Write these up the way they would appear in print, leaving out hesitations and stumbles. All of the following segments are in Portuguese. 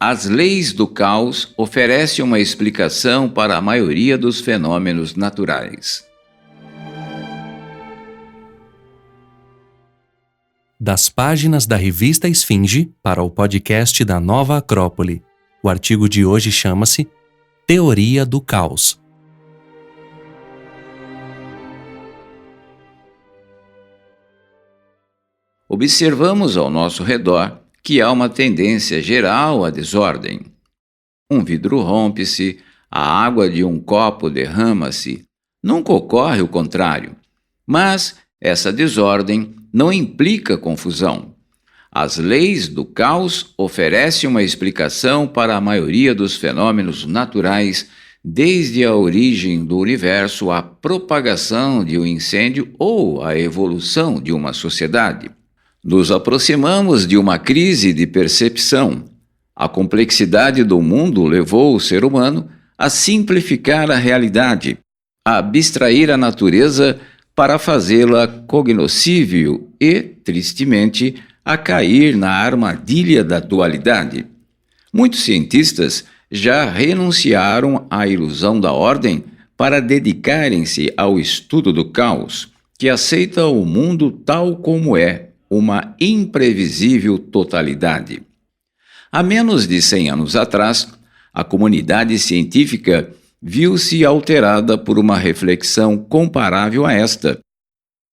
As leis do caos oferecem uma explicação para a maioria dos fenômenos naturais. Das páginas da revista Esfinge para o podcast da Nova Acrópole. O artigo de hoje chama-se Teoria do Caos. Observamos ao nosso redor que há uma tendência geral à desordem. Um vidro rompe-se, a água de um copo derrama-se. Nunca ocorre o contrário. Mas essa desordem não implica confusão. As leis do caos oferecem uma explicação para a maioria dos fenômenos naturais, desde a origem do universo à propagação de um incêndio ou à evolução de uma sociedade. Nos aproximamos de uma crise de percepção. A complexidade do mundo levou o ser humano a simplificar a realidade, a abstrair a natureza para fazê-la cognoscível e, tristemente, a cair na armadilha da dualidade. Muitos cientistas já renunciaram à ilusão da ordem para dedicarem-se ao estudo do caos, que aceita o mundo tal como é, uma imprevisível totalidade. Há menos de 100 anos atrás, a comunidade científica viu-se alterada por uma reflexão comparável a esta.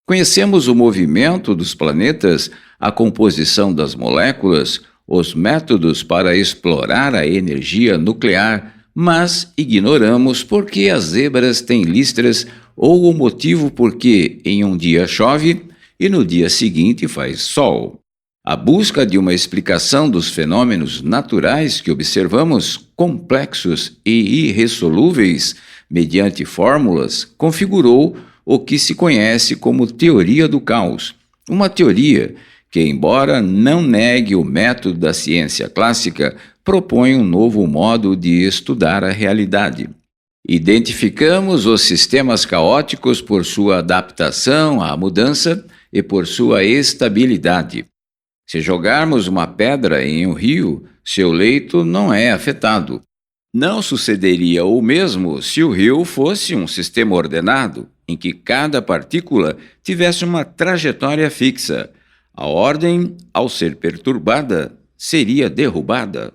Conhecemos o movimento dos planetas, a composição das moléculas, os métodos para explorar a energia nuclear, mas ignoramos por que as zebras têm listras ou o motivo por que em um dia chove e no dia seguinte faz sol. A busca de uma explicação dos fenômenos naturais que observamos, complexos e irressolúveis, mediante fórmulas, configurou o que se conhece como teoria do caos. Uma teoria que, embora não negue o método da ciência clássica, propõe um novo modo de estudar a realidade. Identificamos os sistemas caóticos por sua adaptação à mudança e por sua estabilidade. Se jogarmos uma pedra em um rio, seu leito não é afetado. Não sucederia o mesmo se o rio fosse um sistema ordenado, em que cada partícula tivesse uma trajetória fixa. A ordem, ao ser perturbada, seria derrubada.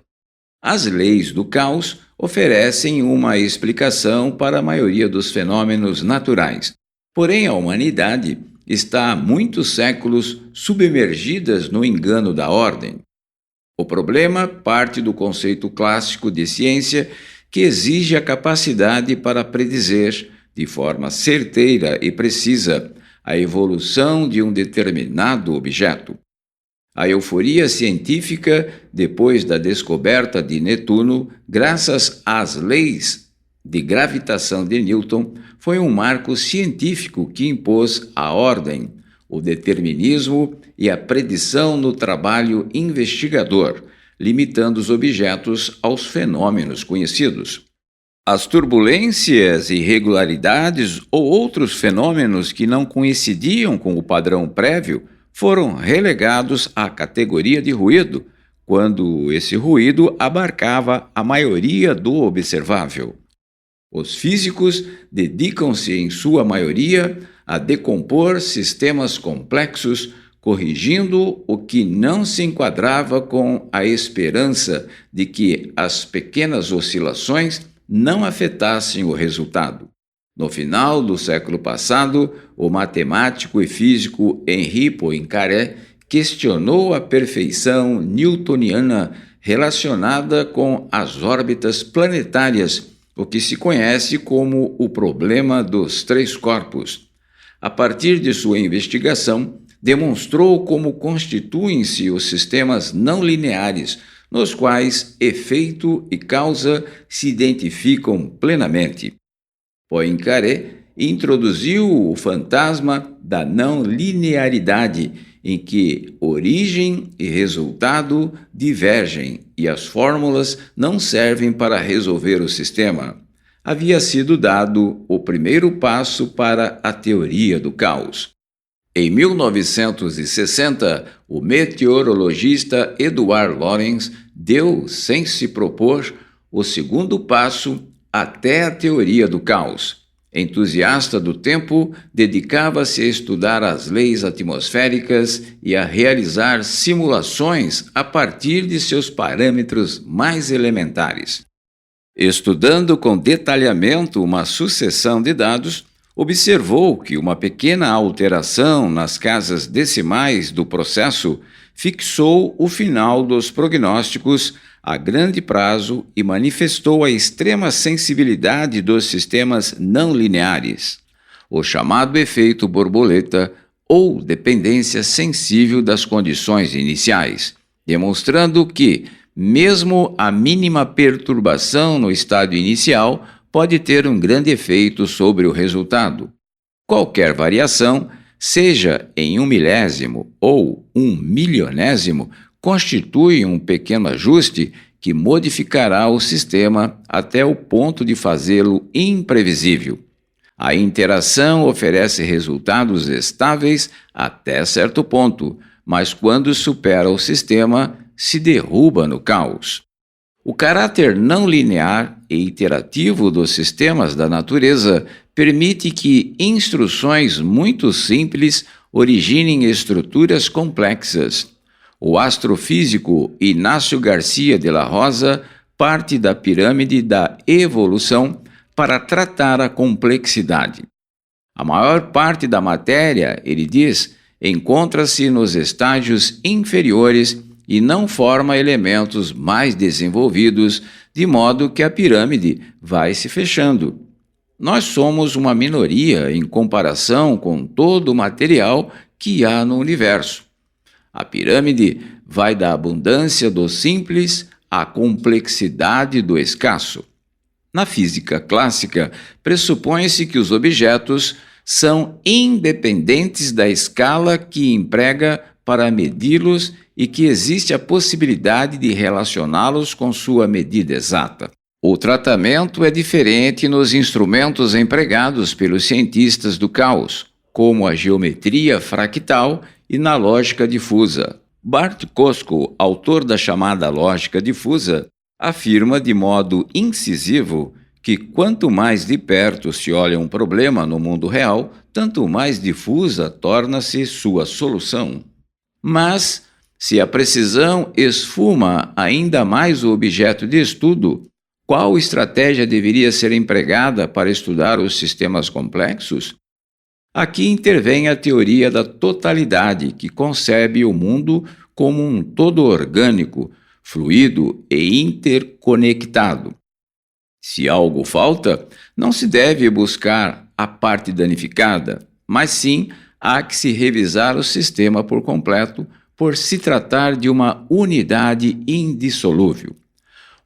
As leis do caos oferecem uma explicação para a maioria dos fenômenos naturais. Porém, a humanidade está há muitos séculos submergida no engano da ordem. O problema parte do conceito clássico de ciência que exige a capacidade para predizer, de forma certeira e precisa, a evolução de um determinado objeto. A euforia científica, depois da descoberta de Netuno, graças às leis de gravitação de Newton, foi um marco científico que impôs a ordem, o determinismo e a predição no trabalho investigador, limitando os objetos aos fenômenos conhecidos. As turbulências, irregularidades ou outros fenômenos que não coincidiam com o padrão prévio foram relegados à categoria de ruído, quando esse ruído abarcava a maioria do observável. Os físicos dedicam-se, em sua maioria, a decompor sistemas complexos, corrigindo o que não se enquadrava com a esperança de que as pequenas oscilações não afetassem o resultado. No final do século passado, o matemático e físico Henri Poincaré questionou a perfeição newtoniana relacionada com as órbitas planetárias, o que se conhece como o problema dos três corpos. A partir de sua investigação, demonstrou como constituem-se os sistemas não lineares, nos quais efeito e causa se identificam plenamente. Poincaré introduziu o fantasma da não linearidade, em que origem e resultado divergem e as fórmulas não servem para resolver o sistema. Havia sido dado o primeiro passo para a teoria do caos. Em 1960, o meteorologista Edward Lorenz deu, sem se propor, o segundo passo até a teoria do caos. Entusiasta do tempo, dedicava-se a estudar as leis atmosféricas e a realizar simulações a partir de seus parâmetros mais elementares. Estudando com detalhamento uma sucessão de dados, observou que uma pequena alteração nas casas decimais do processo fixou o final dos prognósticos a grande prazo e manifestou a extrema sensibilidade dos sistemas não lineares, o chamado efeito borboleta ou dependência sensível das condições iniciais, demonstrando que, mesmo a mínima perturbação no estádio inicial, pode ter um grande efeito sobre o resultado. Qualquer variação, seja em 1/1000 ou 1/1000º, constitui um pequeno ajuste que modificará o sistema até o ponto de fazê-lo imprevisível. A interação oferece resultados estáveis até certo ponto, mas quando supera o sistema, se derruba no caos. O caráter não linear e iterativo dos sistemas da natureza permite que instruções muito simples originem estruturas complexas. O astrofísico Inácio Garcia de la Rosa parte da pirâmide da evolução para tratar a complexidade. A maior parte da matéria, ele diz, encontra-se nos estágios inferiores e não forma elementos mais desenvolvidos, de modo que a pirâmide vai se fechando. Nós somos uma minoria em comparação com todo o material que há no universo. A pirâmide vai da abundância do simples à complexidade do escasso. Na física clássica, pressupõe-se que os objetos são independentes da escala que emprega para medi-los e que existe a possibilidade de relacioná-los com sua medida exata. O tratamento é diferente nos instrumentos empregados pelos cientistas do caos, como a geometria fractal e na lógica difusa. Bart Koskol, autor da chamada lógica difusa, afirma de modo incisivo que quanto mais de perto se olha um problema no mundo real, tanto mais difusa torna-se sua solução. Mas, se a precisão esfuma ainda mais o objeto de estudo, qual estratégia deveria ser empregada para estudar os sistemas complexos? Aqui intervém a teoria da totalidade, que concebe o mundo como um todo orgânico, fluido e interconectado. Se algo falta, não se deve buscar a parte danificada, mas sim há que se revisar o sistema por completo, por se tratar de uma unidade indissolúvel.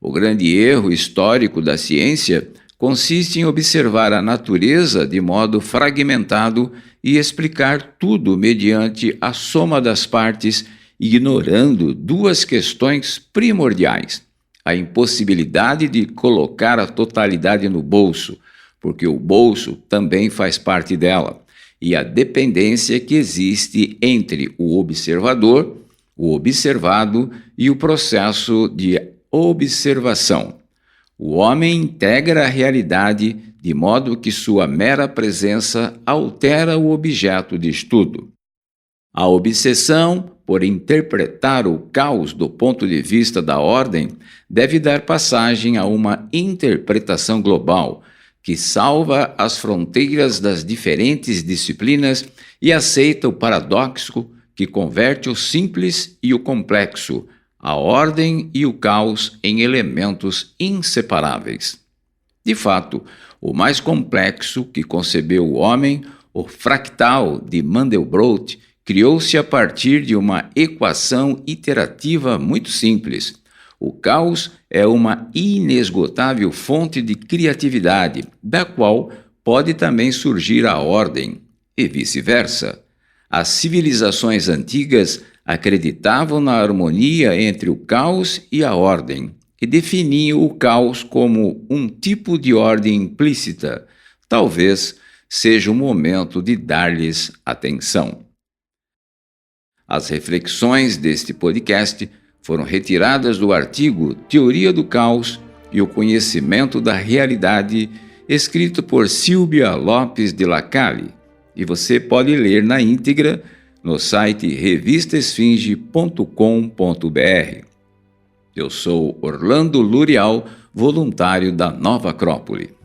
O grande erro histórico da ciência consiste em observar a natureza de modo fragmentado e explicar tudo mediante a soma das partes, ignorando duas questões primordiais: a impossibilidade de colocar a totalidade no bolso, porque o bolso também faz parte dela, e a dependência que existe entre o observador, o observado e o processo de observação. O homem integra a realidade de modo que sua mera presença altera o objeto de estudo. A obsessão por interpretar o caos do ponto de vista da ordem deve dar passagem a uma interpretação global, que salva as fronteiras das diferentes disciplinas e aceita o paradoxo que converte o simples e o complexo, a ordem e o caos em elementos inseparáveis. De fato, o mais complexo que concebeu o homem, o fractal de Mandelbrot, criou-se a partir de uma equação iterativa muito simples. O caos é uma inesgotável fonte de criatividade, da qual pode também surgir a ordem, e vice-versa. As civilizações antigas acreditavam na harmonia entre o caos e a ordem, e definiam o caos como um tipo de ordem implícita. Talvez seja o momento de dar-lhes atenção. As reflexões deste podcast foram retiradas do artigo Teoria do Caos e o Conhecimento da Realidade, escrito por Sílvia Lopes de Lacalle, e você pode ler na íntegra no site revistaesfinge.com.br. Eu sou Orlando Lurial, voluntário da Nova Acrópole.